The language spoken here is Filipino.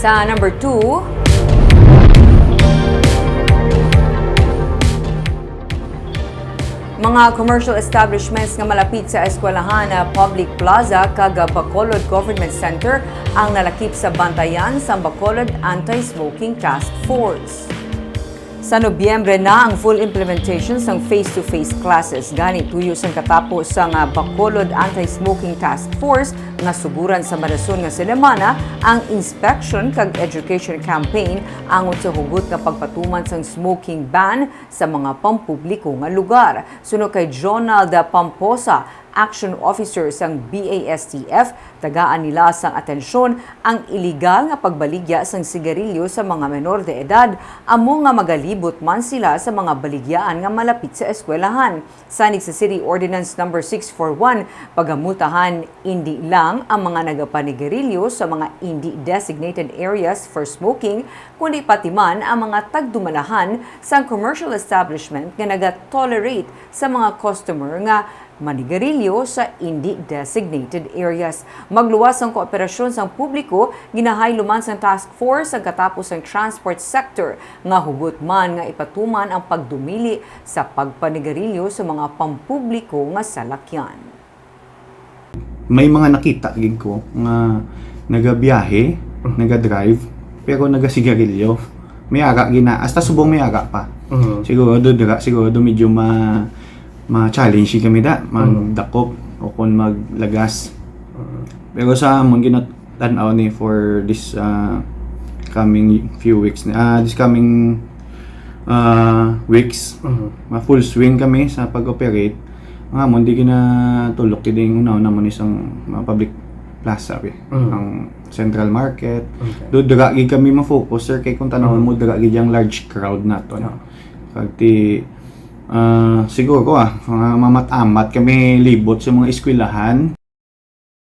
Sa number 2, mga commercial establishments nga malapit sa eskwelahan na Public Plaza kag Bacolod Government Center ang nalakip sa bantayan sa Bacolod Anti-Smoking Task Force. Sa Nobyembre na ang full implementation sang face-to-face classes. Gani tuyo sang katapos sa Bacolod Anti-Smoking Task Force nga suguran sa madason nga semana ang inspection kag education campaign angon sa hugot nga pagpatuman sang smoking ban sa mga pampubliko nga lugar. Suno kay Jonald Pamposa, Action Officer sang BASTF, tagaan nila sang atensyon ang iligal nga pagbaligya sang sigarilyo sa mga menor de edad amo nga magalibot man sila sa mga baligyaan nga malapit sa eskwelahan. Sanig sa City Ordinance No. 641, pagamultahan hindi lang ang mga nagapanigarilyo sa mga hindi designated areas for smoking, kundi pati man ang mga tagdumalahan sa commercial establishment nga naga-tolerate sa mga customer nga manigarilyo sa hindi designated areas. Magluwas ang kooperasyon sa publiko, ginahay luman sa task force ang katapos ang transport sector nga hugot man nga ipatuman ang pagdumili sa pagpanigarilyo sa mga pampubliko nga salakyan. May mga nakita gid ko nga nagabiyahe, naga-drive, pero nagasigarilyo. May aga gina, hasta subong may aga pa. Siguro medyo ma-challenge kami magdakop o kung maglagas. Pero sa amon ginatanaw ni for this coming few weeks, this coming weeks, full swing kami sa pag-operate. Nga mo, hindi kinatulok kiding una mo isang public plaza, ang Central Market. Doon dragi kami ma-focus, sir, kay kung tanawin mo, dragi yung large crowd na to. Kagti, siguro mama't-amat kami libot sa mga eskwelahan.